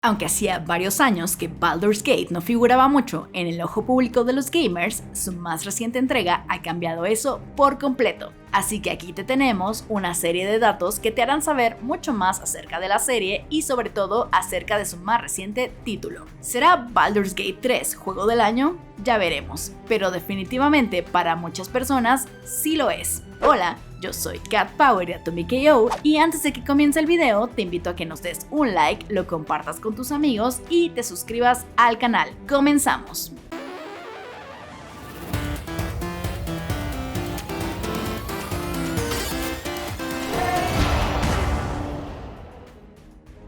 Aunque hacía varios años que Baldur's Gate no figuraba mucho en el ojo público de los gamers, su más reciente entrega ha cambiado eso por completo. Así que aquí te tenemos una serie de datos que te harán saber mucho más acerca de la serie y sobre todo acerca de su más reciente título. ¿Será Baldur's Gate 3 juego del año? Ya veremos, pero definitivamente para muchas personas sí lo es. Hola, yo soy Cat Power de Atomic.io y antes de que comience el video te invito a que nos des un like, lo compartas con tus amigos y te suscribas al canal. ¡Comenzamos!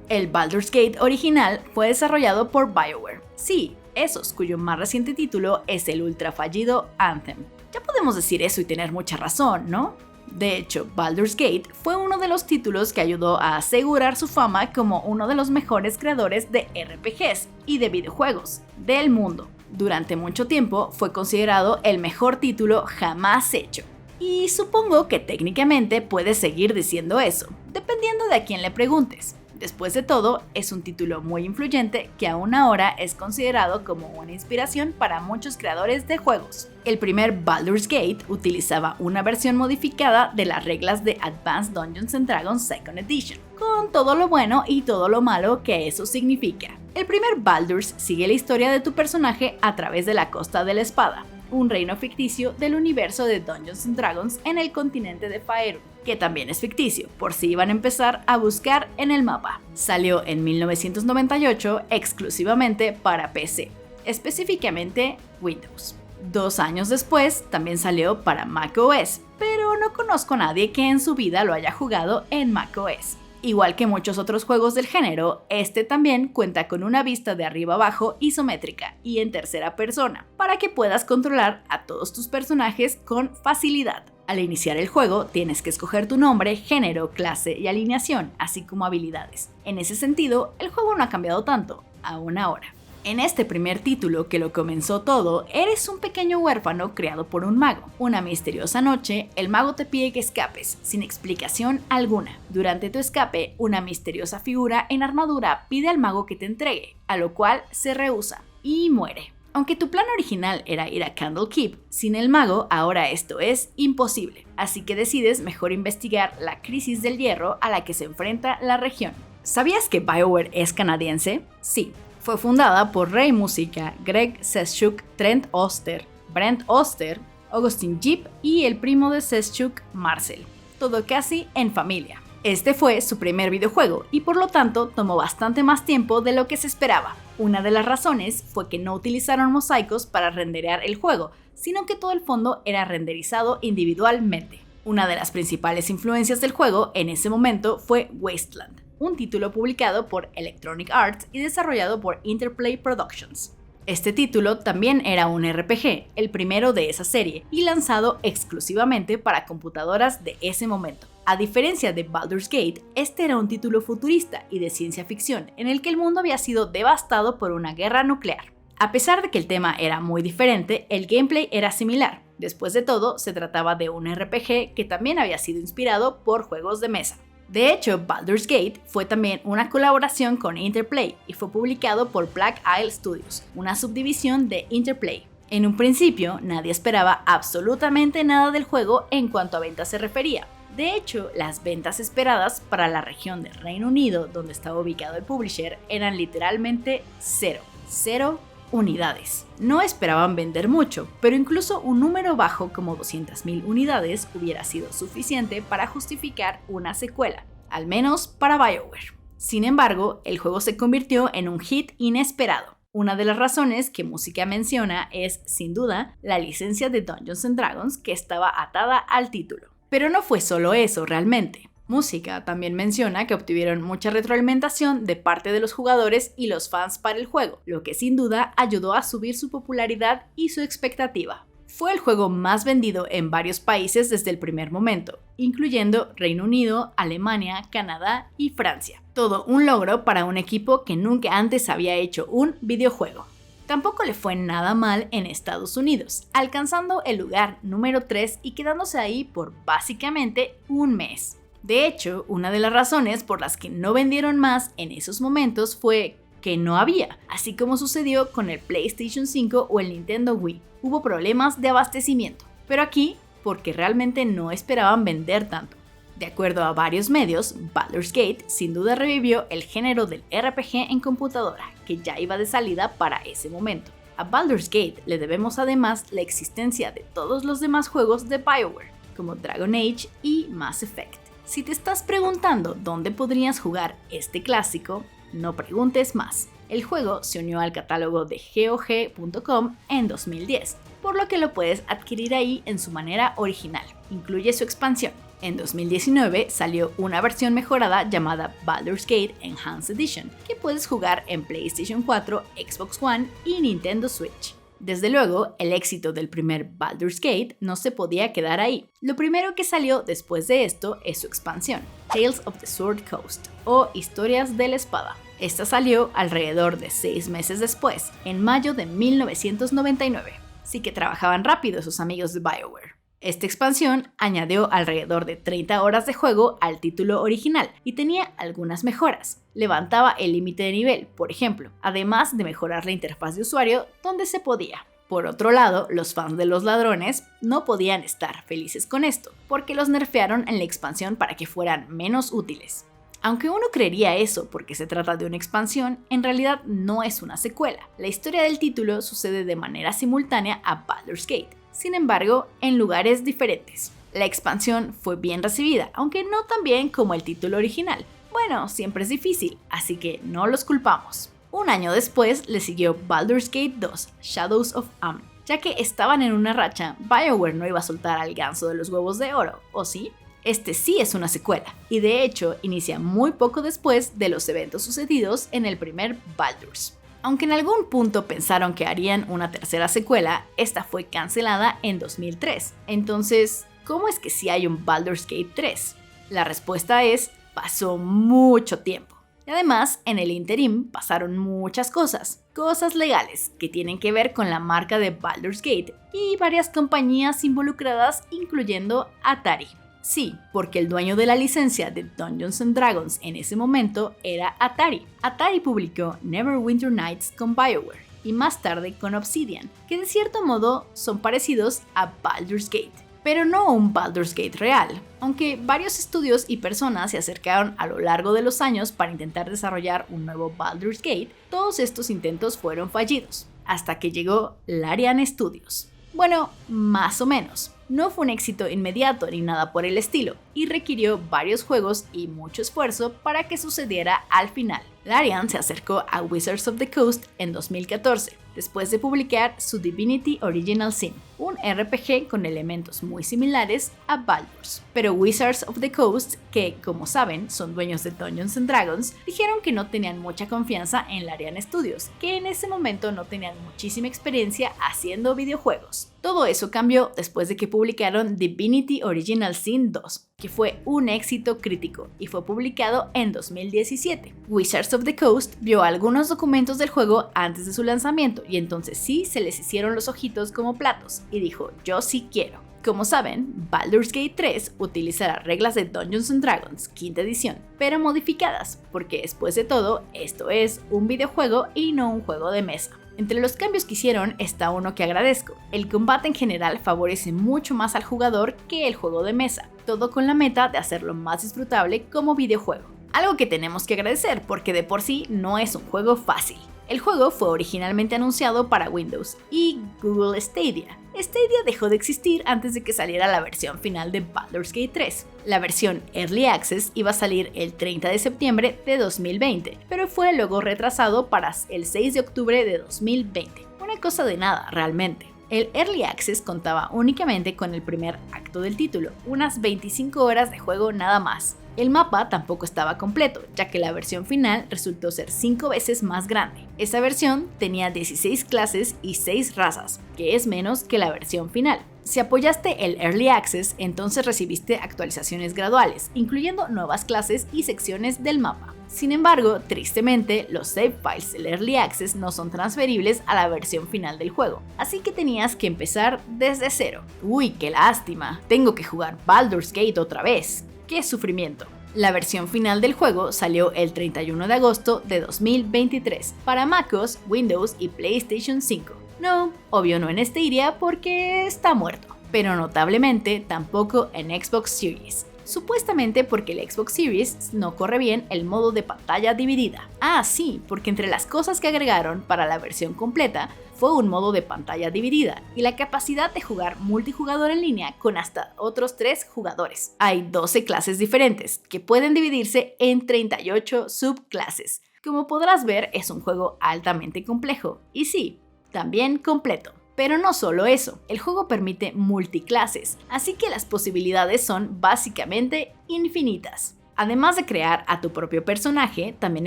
El Baldur's Gate original fue desarrollado por BioWare. Sí, esos cuyo más reciente título es el ultra fallido Anthem. Ya podemos decir eso y tener mucha razón, ¿no? De hecho, Baldur's Gate fue uno de los títulos que ayudó a asegurar su fama como uno de los mejores creadores de RPGs y de videojuegos del mundo. Durante mucho tiempo fue considerado el mejor título jamás hecho. Y supongo que técnicamente puedes seguir diciendo eso, dependiendo de a quién le preguntes. Después de todo, es un título muy influyente que aún ahora es considerado como una inspiración para muchos creadores de juegos. El primer Baldur's Gate utilizaba una versión modificada de las reglas de Advanced Dungeons & Dragons 2nd Edition, con todo lo bueno y todo lo malo que eso significa. El primer Baldur's sigue la historia de tu personaje a través de la Costa de la Espada, un reino ficticio del universo de Dungeons & Dragons en el continente de Faerun, que también es ficticio, por si iban a empezar a buscar en el mapa. Salió en 1998 exclusivamente para PC, específicamente Windows. 2 años después también salió para macOS, pero no conozco a nadie que en su vida lo haya jugado en macOS. Igual que muchos otros juegos del género, este también cuenta con una vista de arriba abajo isométrica y en tercera persona, para que puedas controlar a todos tus personajes con facilidad. Al iniciar el juego, tienes que escoger tu nombre, género, clase y alineación, así como habilidades. En ese sentido, el juego no ha cambiado tanto, aún ahora. En este primer título que lo comenzó todo, eres un pequeño huérfano criado por un mago. Una misteriosa noche, el mago te pide que escapes, sin explicación alguna. Durante tu escape, una misteriosa figura en armadura pide al mago que te entregue, a lo cual se rehúsa y muere. Aunque tu plan original era ir a Candlekeep, sin el mago ahora esto es imposible, así que decides mejor investigar la crisis del hierro a la que se enfrenta la región. ¿Sabías que BioWare es canadiense? Sí. Fue fundada por Ray Música, Greg Sestchuk, Trent Oster, Brent Oster, Augustin Jeep y el primo de Sestchuk, Marcel. Todo casi en familia. Este fue su primer videojuego y por lo tanto tomó bastante más tiempo de lo que se esperaba. Una de las razones fue que no utilizaron mosaicos para renderear el juego, sino que todo el fondo era renderizado individualmente. Una de las principales influencias del juego en ese momento fue Wasteland, un título publicado por Electronic Arts y desarrollado por Interplay Productions. Este título también era un RPG, el primero de esa serie, y lanzado exclusivamente para computadoras de ese momento. A diferencia de Baldur's Gate, este era un título futurista y de ciencia ficción, en el que el mundo había sido devastado por una guerra nuclear. A pesar de que el tema era muy diferente, el gameplay era similar. Después de todo, se trataba de un RPG que también había sido inspirado por juegos de mesa. De hecho, Baldur's Gate fue también una colaboración con Interplay y fue publicado por Black Isle Studios, una subdivisión de Interplay. En un principio, nadie esperaba absolutamente nada del juego en cuanto a ventas se refería. De hecho, las ventas esperadas para la región del Reino Unido, donde estaba ubicado el publisher, eran literalmente cero unidades. No esperaban vender mucho, pero incluso un número bajo como 200,000 unidades hubiera sido suficiente para justificar una secuela, al menos para BioWare. Sin embargo, el juego se convirtió en un hit inesperado. Una de las razones que Música menciona es, sin duda, la licencia de Dungeons & Dragons que estaba atada al título. Pero no fue solo eso realmente. Música también menciona que obtuvieron mucha retroalimentación de parte de los jugadores y los fans para el juego, lo que sin duda ayudó a subir su popularidad y su expectativa. Fue el juego más vendido en varios países desde el primer momento, incluyendo Reino Unido, Alemania, Canadá y Francia. Todo un logro para un equipo que nunca antes había hecho un videojuego. Tampoco le fue nada mal en Estados Unidos, alcanzando el lugar número 3 y quedándose ahí por básicamente un mes. De hecho, una de las razones por las que no vendieron más en esos momentos fue que no había, así como sucedió con el PlayStation 5 o el Nintendo Wii. Hubo problemas de abastecimiento, pero aquí porque realmente no esperaban vender tanto. De acuerdo a varios medios, Baldur's Gate sin duda revivió el género del RPG en computadora, que ya iba de salida para ese momento. A Baldur's Gate le debemos además la existencia de todos los demás juegos de BioWare, como Dragon Age y Mass Effect. Si te estás preguntando dónde podrías jugar este clásico, no preguntes más. El juego se unió al catálogo de GOG.com en 2010, por lo que lo puedes adquirir ahí en su manera original. Incluye su expansión. En 2019 salió una versión mejorada llamada Baldur's Gate Enhanced Edition, que puedes jugar en PlayStation 4, Xbox One y Nintendo Switch. Desde luego, el éxito del primer Baldur's Gate no se podía quedar ahí. Lo primero que salió después de esto es su expansión, Tales of the Sword Coast, o Historias de la Espada. Esta salió alrededor de 6 meses después, en mayo de 1999. Sí que trabajaban rápido sus amigos de BioWare. Esta expansión añadió alrededor de 30 horas de juego al título original y tenía algunas mejoras. Levantaba el límite de nivel, por ejemplo, además de mejorar la interfaz de usuario donde se podía. Por otro lado, los fans de los ladrones no podían estar felices con esto, porque los nerfearon en la expansión para que fueran menos útiles. Aunque uno creería eso porque se trata de una expansión, en realidad no es una secuela. La historia del título sucede de manera simultánea a Baldur's Gate, sin embargo, en lugares diferentes. La expansión fue bien recibida, aunque no tan bien como el título original. Bueno, siempre es difícil, así que no los culpamos. Un año después le siguió Baldur's Gate 2, Shadows of Amn. Ya que estaban en una racha, BioWare no iba a soltar al ganso de los huevos de oro, ¿o sí? Este sí es una secuela, y de hecho inicia muy poco después de los eventos sucedidos en el primer Baldur's. Aunque en algún punto pensaron que harían una tercera secuela, esta fue cancelada en 2003. Entonces, ¿cómo es que sí hay un Baldur's Gate 3? La respuesta es, pasó mucho tiempo. Y además, en el interim pasaron muchas cosas legales que tienen que ver con la marca de Baldur's Gate y varias compañías involucradas, incluyendo Atari. Sí, porque el dueño de la licencia de Dungeons & Dragons en ese momento era Atari. Atari publicó Neverwinter Nights con BioWare y más tarde con Obsidian, que de cierto modo son parecidos a Baldur's Gate, pero no un Baldur's Gate real. Aunque varios estudios y personas se acercaron a lo largo de los años para intentar desarrollar un nuevo Baldur's Gate, todos estos intentos fueron fallidos, hasta que llegó Larian Studios. Bueno, más o menos. No fue un éxito inmediato ni nada por el estilo, y requirió varios juegos y mucho esfuerzo para que sucediera al final. Larian se acercó a Wizards of the Coast en 2014, después de publicar su Divinity Original Sin, un RPG con elementos muy similares a Baldur's. Pero Wizards of the Coast, que como saben son dueños de Dungeons & Dragons, dijeron que no tenían mucha confianza en Larian Studios, que en ese momento no tenían muchísima experiencia haciendo videojuegos. Todo eso cambió después de que publicaron Divinity Original Sin 2, que fue un éxito crítico y fue publicado en 2017. Wizards of the Coast vio algunos documentos del juego antes de su lanzamiento y entonces sí se les hicieron los ojitos como platos y dijo, yo sí quiero. Como saben, Baldur's Gate 3 utilizará reglas de Dungeons & Dragons quinta edición, pero modificadas, porque después de todo, esto es un videojuego y no un juego de mesa. Entre los cambios que hicieron está uno que agradezco. El combate en general favorece mucho más al jugador que el juego de mesa, todo con la meta de hacerlo más disfrutable como videojuego. Algo que tenemos que agradecer porque de por sí no es un juego fácil. El juego fue originalmente anunciado para Windows y Google Stadia. Stadia dejó de existir antes de que saliera la versión final de Baldur's Gate 3. La versión Early Access iba a salir el 30 de septiembre de 2020, pero fue luego retrasado para el 6 de octubre de 2020. Una cosa de nada, realmente. El Early Access contaba únicamente con el primer acto del título, unas 25 horas de juego nada más. El mapa tampoco estaba completo, ya que la versión final resultó ser 5 veces más grande. Esa versión tenía 16 clases y 6 razas, que es menos que la versión final. Si apoyaste el Early Access, entonces recibiste actualizaciones graduales, incluyendo nuevas clases y secciones del mapa. Sin embargo, tristemente, los save files del Early Access no son transferibles a la versión final del juego, así que tenías que empezar desde cero. Uy, qué lástima, tengo que jugar Baldur's Gate otra vez. ¡Qué sufrimiento! La versión final del juego salió el 31 de agosto de 2023 para MacOS, Windows y PlayStation 5. No, obvio no en Stadia porque está muerto, pero notablemente tampoco en Xbox Series. Supuestamente porque el Xbox Series no corre bien el modo de pantalla dividida. Ah, sí, porque entre las cosas que agregaron para la versión completa fue un modo de pantalla dividida y la capacidad de jugar multijugador en línea con hasta otros 3 jugadores. Hay 12 clases diferentes que pueden dividirse en 38 subclases. Como podrás ver, es un juego altamente complejo y sí, también completo. Pero no solo eso, el juego permite multiclases, así que las posibilidades son básicamente infinitas. Además de crear a tu propio personaje, también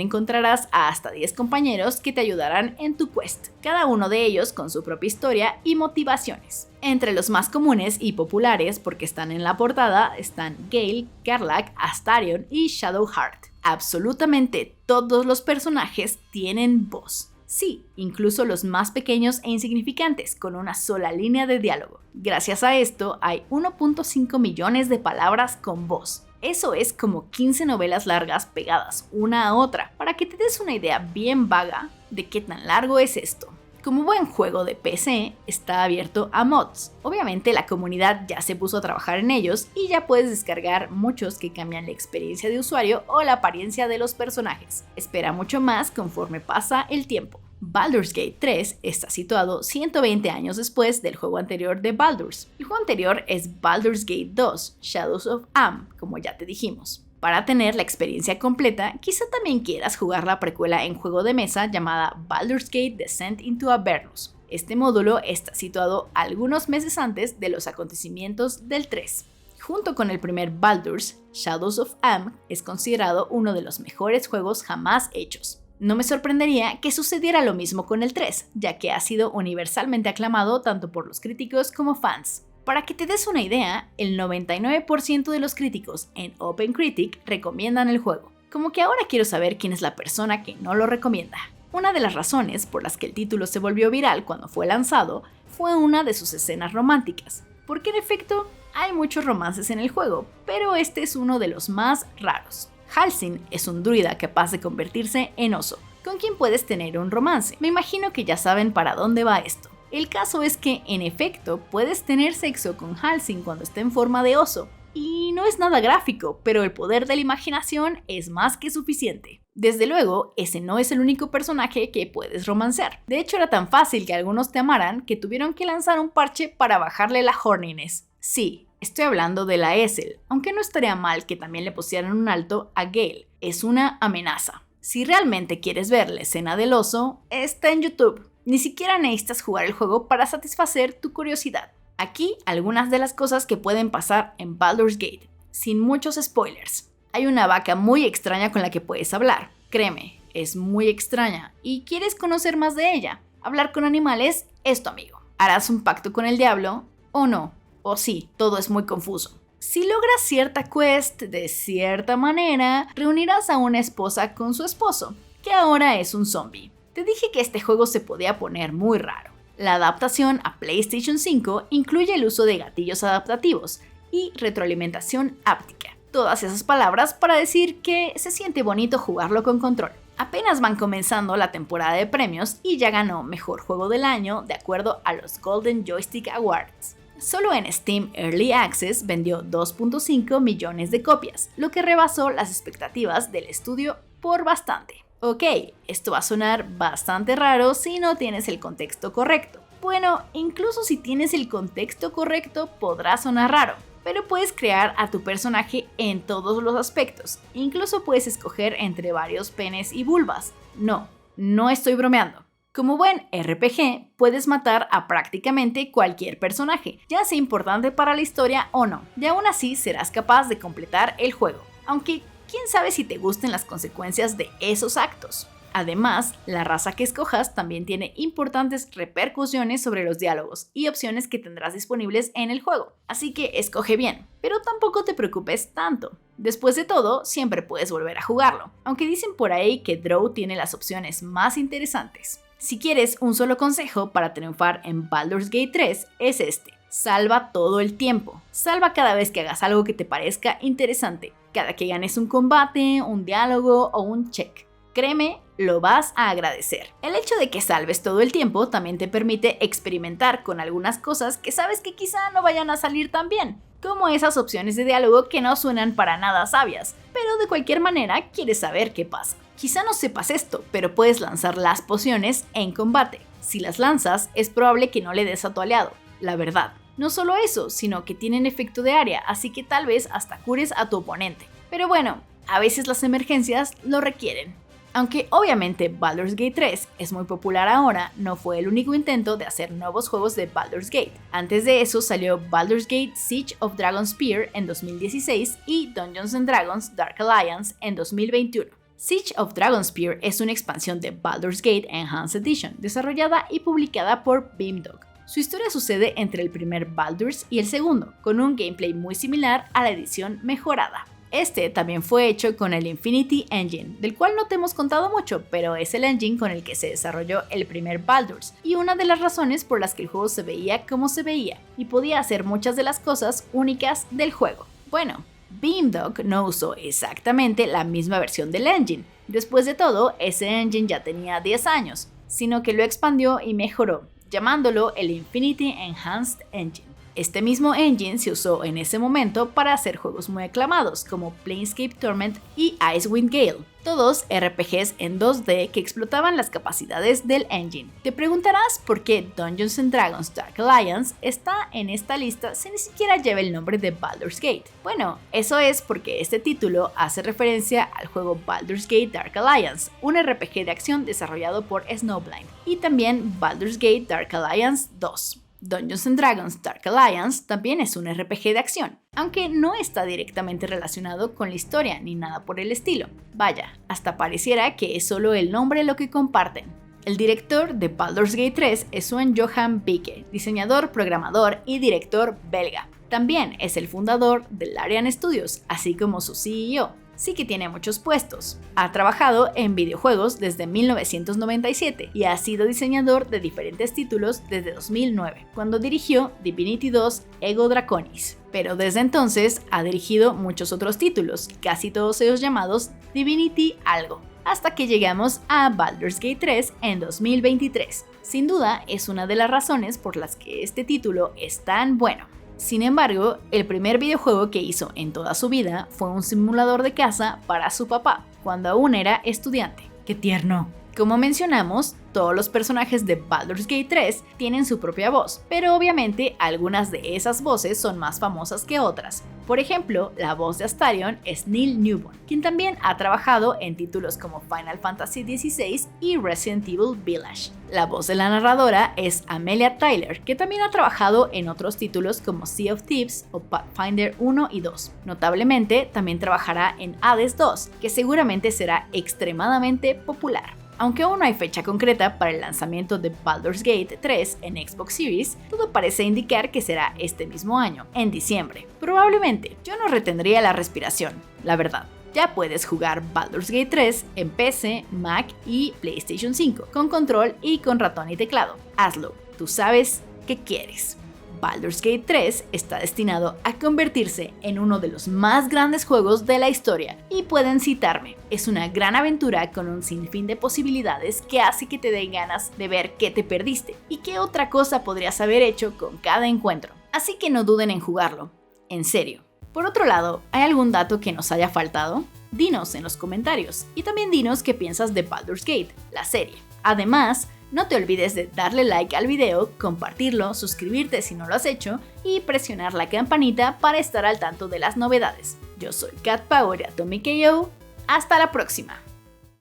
encontrarás a hasta 10 compañeros que te ayudarán en tu quest, cada uno de ellos con su propia historia y motivaciones. Entre los más comunes y populares, porque están en la portada, están Gale, Karlach, Astarion y Shadowheart. Absolutamente todos los personajes tienen voz. Sí, incluso los más pequeños e insignificantes, con una sola línea de diálogo. Gracias a esto, hay 1.5 millones de palabras con voz. Eso es como 15 novelas largas pegadas una a otra, para que te des una idea bien vaga de qué tan largo es esto. Como buen juego de PC, está abierto a mods. Obviamente la comunidad ya se puso a trabajar en ellos y ya puedes descargar muchos que cambian la experiencia de usuario o la apariencia de los personajes. Espera mucho más conforme pasa el tiempo. Baldur's Gate 3 está situado 120 años después del juego anterior de Baldur's. El juego anterior es Baldur's Gate 2, Shadows of Amn, como ya te dijimos. Para tener la experiencia completa, quizá también quieras jugar la precuela en juego de mesa llamada Baldur's Gate Descent into Avernus. Este módulo está situado algunos meses antes de los acontecimientos del 3. Junto con el primer Baldur's, Shadows of Amn es considerado uno de los mejores juegos jamás hechos. No me sorprendería que sucediera lo mismo con el 3, ya que ha sido universalmente aclamado tanto por los críticos como fans. Para que te des una idea, el 99% de los críticos en OpenCritic recomiendan el juego. Como que ahora quiero saber quién es la persona que no lo recomienda. Una de las razones por las que el título se volvió viral cuando fue lanzado fue una de sus escenas románticas, porque en efecto hay muchos romances en el juego, pero este es uno de los más raros. Halsin es un druida capaz de convertirse en oso, con quien puedes tener un romance. Me imagino que ya saben para dónde va esto. El caso es que, en efecto, puedes tener sexo con Halsin cuando está en forma de oso. Y no es nada gráfico, pero el poder de la imaginación es más que suficiente. Desde luego, ese no es el único personaje que puedes romancear. De hecho, era tan fácil que algunos te amaran que tuvieron que lanzar un parche para bajarle la horniness. Sí, estoy hablando de la Essel, aunque no estaría mal que también le pusieran un alto a Gale. Es una amenaza. Si realmente quieres ver la escena del oso, está en YouTube. Ni siquiera necesitas jugar el juego para satisfacer tu curiosidad. Aquí algunas de las cosas que pueden pasar en Baldur's Gate, sin muchos spoilers. Hay una vaca muy extraña con la que puedes hablar. Créeme, es muy extraña y quieres conocer más de ella. Hablar con animales es tu amigo. ¿Harás un pacto con el diablo o no? O sí, todo es muy confuso. Si logras cierta quest de cierta manera, reunirás a una esposa con su esposo, que ahora es un zombie. Te dije que este juego se podía poner muy raro. La adaptación a PlayStation 5 incluye el uso de gatillos adaptativos y retroalimentación áptica. Todas esas palabras para decir que se siente bonito jugarlo con control. Apenas van comenzando la temporada de premios y ya ganó Mejor Juego del Año de acuerdo a los Golden Joystick Awards. Solo en Steam Early Access vendió 2.5 millones de copias, lo que rebasó las expectativas del estudio por bastante. Ok, esto va a sonar bastante raro si no tienes el contexto correcto. Bueno, incluso si tienes el contexto correcto podrá sonar raro, pero puedes crear a tu personaje en todos los aspectos. Incluso puedes escoger entre varios penes y vulvas. No estoy bromeando. Como buen RPG, puedes matar a prácticamente cualquier personaje, ya sea importante para la historia o no, y aún así serás capaz de completar el juego, aunque quién sabe si te gusten las consecuencias de esos actos. Además, la raza que escojas también tiene importantes repercusiones sobre los diálogos y opciones que tendrás disponibles en el juego, así que escoge bien, pero tampoco te preocupes tanto. Después de todo, siempre puedes volver a jugarlo, aunque dicen por ahí que Drow tiene las opciones más interesantes. Si quieres un solo consejo para triunfar en Baldur's Gate 3, es este. Salva todo el tiempo. Salva cada vez que hagas algo que te parezca interesante. cada que ganes un combate, un diálogo o un check. Créeme, lo vas a agradecer. El hecho de que salves todo el tiempo también te permite experimentar con algunas cosas que sabes que quizá no vayan a salir tan bien, como esas opciones de diálogo que no suenan para nada sabias, pero de cualquier manera quieres saber qué pasa. Quizá no sepas esto, pero puedes lanzar las pociones en combate. Si las lanzas, es probable que no le des a tu aliado, la verdad. No solo eso, sino que tienen efecto de área, así que tal vez hasta cures a tu oponente. Pero bueno, a veces las emergencias lo requieren. Aunque obviamente Baldur's Gate 3 es muy popular ahora, no fue el único intento de hacer nuevos juegos de Baldur's Gate. Antes de eso salió Baldur's Gate Siege of Dragonspear en 2016 y Dungeons & Dragons Dark Alliance en 2021. Siege of Dragonspear es una expansión de Baldur's Gate Enhanced Edition, desarrollada y publicada por Beamdog. Su historia sucede entre el primer Baldur's y el segundo, con un gameplay muy similar a la edición mejorada. Este también fue hecho con el Infinity Engine, del cual no te hemos contado mucho, pero es el engine con el que se desarrolló el primer Baldur's, y una de las razones por las que el juego se veía como se veía, y podía hacer muchas de las cosas únicas del juego. Bueno, Beamdog no usó exactamente la misma versión del engine. Después de todo, ese engine ya tenía 10 años, sino que lo expandió y mejoró, llamándolo el Infinity Enhanced Engine. Este mismo engine se usó en ese momento para hacer juegos muy aclamados como Planescape Torment y Icewind Gale, todos RPGs en 2D que explotaban las capacidades del engine. Te preguntarás por qué Dungeons & Dragons Dark Alliance está en esta lista si ni siquiera lleva el nombre de Baldur's Gate. Bueno, eso es porque este título hace referencia al juego Baldur's Gate Dark Alliance, un RPG de acción desarrollado por Snowblind, y también Baldur's Gate Dark Alliance 2. Dungeons & Dragons Dark Alliance también es un RPG de acción, aunque no está directamente relacionado con la historia ni nada por el estilo. Vaya, hasta pareciera que es solo el nombre lo que comparten. El director de Baldur's Gate 3 es Sven-Johan Bicke, diseñador, programador y director belga. También es el fundador de Larian Studios, así como su CEO. Sí que tiene muchos puestos. Ha trabajado en videojuegos desde 1997 y ha sido diseñador de diferentes títulos desde 2009, cuando dirigió Divinity 2 Ego Draconis. Pero desde entonces ha dirigido muchos otros títulos, casi todos ellos llamados Divinity algo, hasta que llegamos a Baldur's Gate 3 en 2023. Sin duda es una de las razones por las que este título es tan bueno. Sin embargo, el primer videojuego que hizo en toda su vida fue un simulador de caza para su papá, cuando aún era estudiante. ¡Qué tierno! Como mencionamos, todos los personajes de Baldur's Gate 3 tienen su propia voz, pero obviamente algunas de esas voces son más famosas que otras. Por ejemplo, la voz de Astarion es Neil Newbon, quien también ha trabajado en títulos como Final Fantasy XVI y Resident Evil Village. La voz de la narradora es Amelia Tyler, que también ha trabajado en otros títulos como Sea of Thieves o Pathfinder 1 y 2. Notablemente, también trabajará en Hades 2, que seguramente será extremadamente popular. Aunque aún no hay fecha concreta para el lanzamiento de Baldur's Gate 3 en Xbox Series, todo parece indicar que será este mismo año, en diciembre. Probablemente, yo no retendría la respiración, la verdad. Ya puedes jugar Baldur's Gate 3 en PC, Mac y PlayStation 5, con control y con ratón y teclado. Hazlo, tú sabes qué quieres. Baldur's Gate 3 está destinado a convertirse en uno de los más grandes juegos de la historia, y pueden citarme. Es una gran aventura con un sinfín de posibilidades que hace que te den ganas de ver qué te perdiste y qué otra cosa podrías haber hecho con cada encuentro. Así que no duden en jugarlo, en serio. Por otro lado, ¿hay algún dato que nos haya faltado? Dinos en los comentarios, y también dinos qué piensas de Baldur's Gate, la serie. Además, no te olvides de darle like al video, compartirlo, suscribirte si no lo has hecho y presionar la campanita para estar al tanto de las novedades. Yo soy Cat Power de Atomic KO. Hasta la próxima.